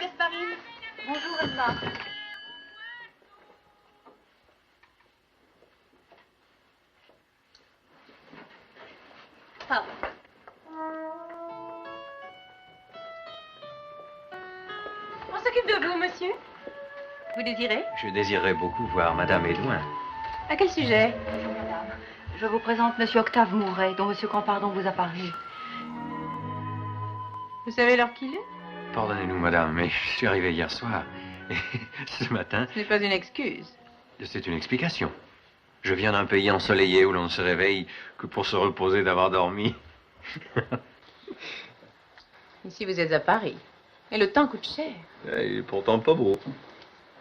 Gasparine. Bonjour, Emma. Ah. On s'occupe de vous, monsieur. Vous désirez? Je désirerais beaucoup voir Madame Edouin. À quel sujet? Bonjour, madame. Je vous présente Monsieur Octave Mouret, dont Monsieur Campardon vous a parlé. Vous savez l'heure qu'il est? Pardonnez-nous, Madame, mais je suis arrivé hier soir. Et ce matin... Ce n'est pas une excuse. C'est une explication. Je viens d'un pays ensoleillé où l'on ne se réveille que pour se reposer d'avoir dormi. Ici, vous êtes à Paris. Et le temps coûte cher. Il est pourtant pas beau.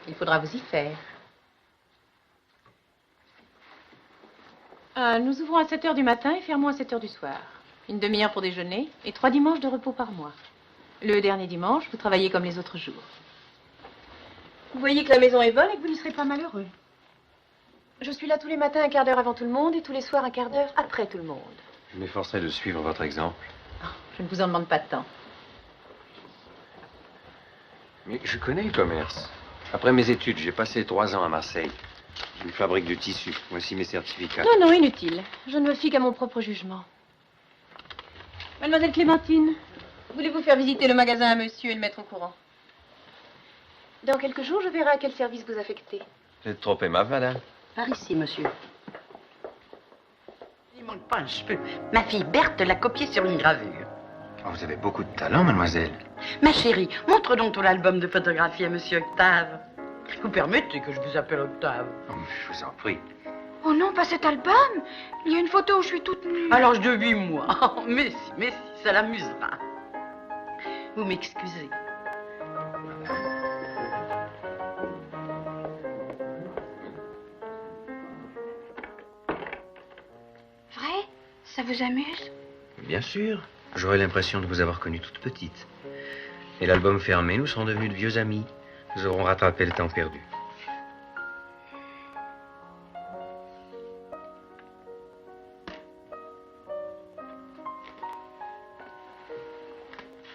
Il faudra vous y faire. Nous ouvrons à 7 h du matin et fermons à 7 h du soir. Une demi-heure pour déjeuner et 3 dimanches de repos par mois. Le dernier dimanche, vous travaillez comme les autres jours. Vous voyez que la maison est bonne et que vous ne serez pas malheureux. Je suis là tous les matins un quart d'heure avant tout le monde et tous les soirs un quart d'heure après tout le monde. Je m'efforcerai de suivre votre exemple. Oh, je ne vous en demande pas tant. Mais je connais le commerce. Après mes études, j'ai passé 3 ans à Marseille. Une fabrique de tissus. Voici mes certificats. Non, non, inutile. Je ne me fie qu'à mon propre jugement. Mademoiselle Clémentine, voulez-vous faire visiter le magasin à monsieur et le mettre au courant? Dans quelques jours, je verrai à quel service vous affectez. Vous êtes trop aimable, Madame. Par ici, monsieur. Il manque pas un cheveu. Ma fille Berthe l'a copié sur une gravure. Oh, vous avez beaucoup de talent, mademoiselle. Ma chérie, montre donc ton album de photographie à monsieur Octave. Vous permettez que je vous appelle Octave? Oh, je vous en prie. Oh non, pas cet album. Il y a une photo où je suis toute nue. À l'âge de 8 mois. Mais si, ça l'amusera. Vous m'excusez. Vrai? Ça vous amuse? Bien sûr. J'aurais l'impression de vous avoir connue toute petite. Et l'album fermé, nous serons devenus de vieux amis. Nous aurons rattrapé le temps perdu.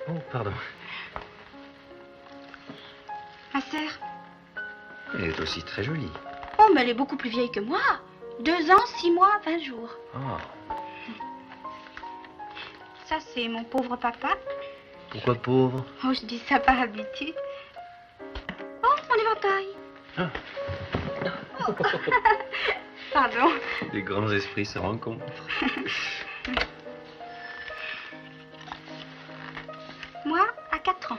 Oh, pardon. Ma sœur? Elle est aussi très jolie. Oh, mais elle est beaucoup plus vieille que moi. 2 ans, 6 mois, 20 jours. Oh, Ça, c'est mon pauvre papa. pourquoi pauvre? Oh, je dis ça par habitude. Oh, mon éventail. Ah. Oh. Pardon. Les grands esprits se rencontrent. Moi, à 4 ans.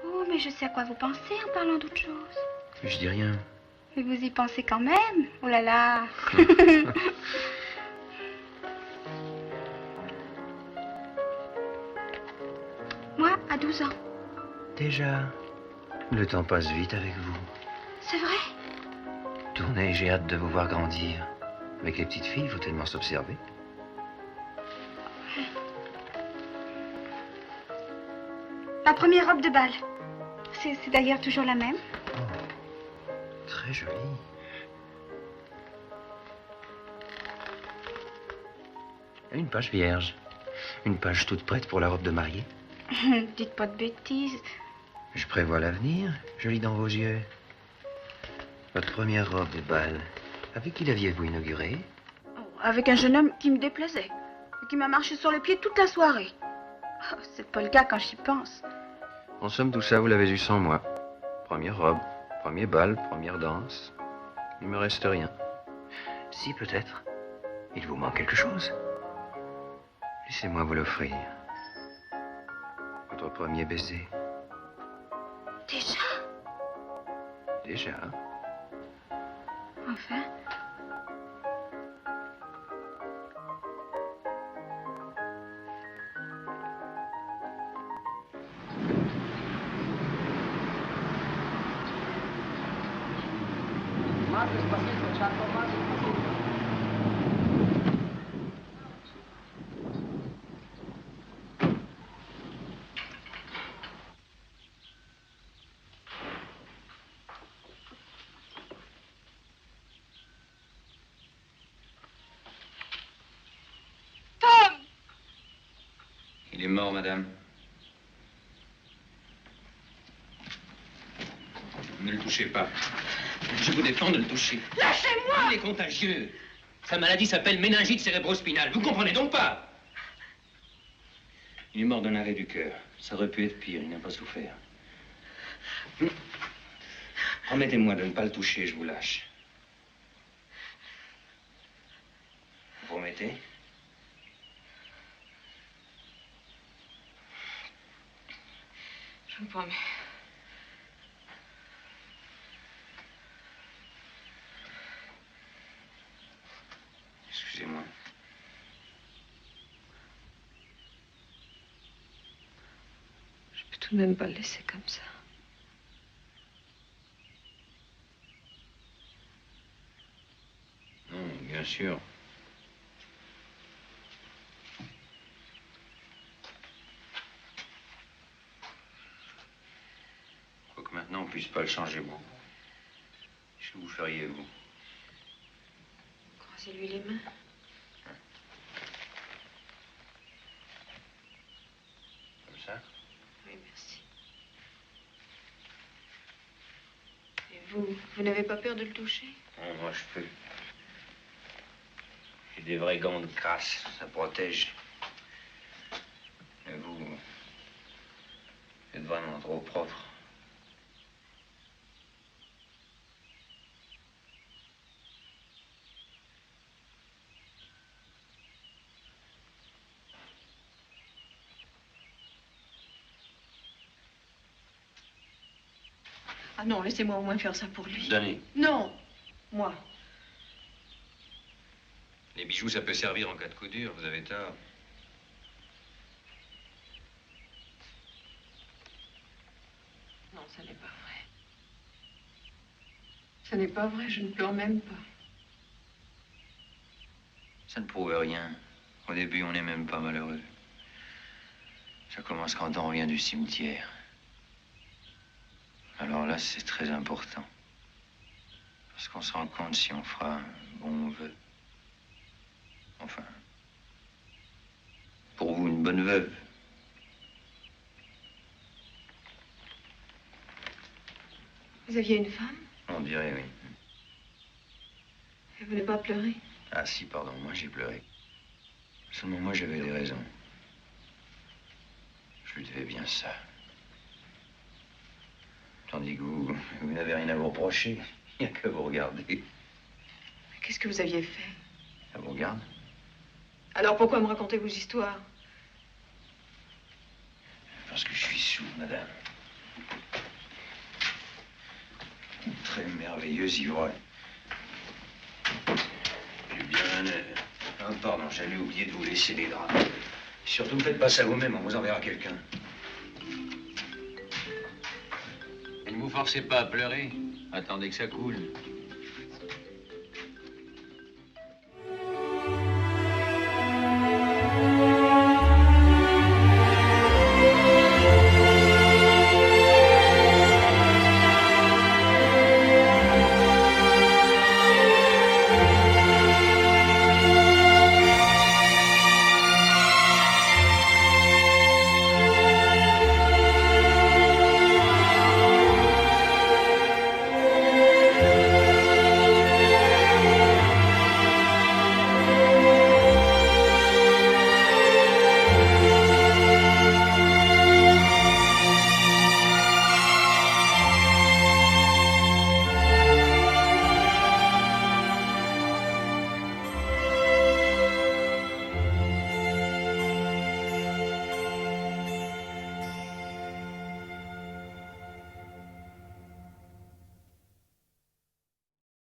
Oh, mais je sais à quoi vous pensez en parlant d'autre chose. Je dis rien. Mais vous y pensez quand même. Oh là là. Moi, à 12 ans. Déjà, le temps passe vite avec vous. C'est vrai? Tournez, j'ai hâte de vous voir grandir. Avec les petites filles, il faut tellement s'observer. Ma première robe de bal. C'est d'ailleurs toujours la même. Très jolie. Une page vierge. Une page toute prête pour la robe de mariée. Dites pas de bêtises. Je prévois l'avenir. Je lis dans vos yeux. Votre première robe de bal. Avec qui l'aviez-vous inaugurée? Avec un jeune homme qui me déplaisait. Et qui m'a marché sur les pieds toute la soirée. Oh, c'est pas le cas quand j'y pense. En somme, tout ça, vous l'avez eu sans moi. Première robe, premier bal, première danse. Il me reste rien. Si, peut-être. Il vous manque quelque chose. Laissez-moi vous l'offrir. Votre premier baiser. Déjà? Déjà. Enfin. Il est mort, madame. Ne le touchez pas. Je vous défends de le toucher. Lâchez-moi! Il est contagieux. Sa maladie s'appelle méningite cérébrospinale. Vous comprenez donc pas? Il est mort d'un arrêt du cœur. Ça aurait pu être pire, il n'a pas souffert. Promettez-moi de ne pas le toucher, je vous lâche. Vous promettez? Je vous promets. Excusez-moi. Je peux tout de même pas le laisser comme ça. Non, bien sûr. Quoique maintenant, on ne puisse pas le changer beaucoup. Qu'est-ce que vous feriez, vous? Croisez-lui les mains. Comme ça? Oui, merci. Et vous n'avez pas peur de le toucher? Non, moi, je peux. J'ai des vrais gants de crasse, ça protège. Mais vous êtes vraiment trop propre. Ah non, laissez-moi au moins faire ça pour lui. Donnez. Non, moi. Les bijoux, ça peut servir en cas de coup dur, vous avez tort. Non, ça n'est pas vrai. Ce n'est pas vrai, je ne pleure même pas. Ça ne prouve rien. Au début, on n'est même pas malheureux. Ça commence quand on revient du cimetière. Alors là, c'est très important. Parce qu'on se rend compte si on fera un bon vœu. Enfin, pour vous, une bonne veuve. Vous aviez une femme? On dirait, oui. Et vous n'avez pas pleuré? Ah si, pardon, moi j'ai pleuré. Seulement moi j'avais des raisons. Je lui devais bien ça. Tandis que vous n'avez rien à vous reprocher. Il n'y a qu'à vous regarder. Mais qu'est-ce que vous aviez fait? Ça vous regarde? Alors pourquoi me raconter vos histoires? Parce que je suis sous, madame. Une très merveilleuse ivrogne. J'ai bien un air. Ah, pardon, j'avais oublié de vous laisser les draps. Surtout, ne faites pas ça vous-même, on vous enverra quelqu'un. Et ne vous forcez pas à pleurer. Attendez que ça coule.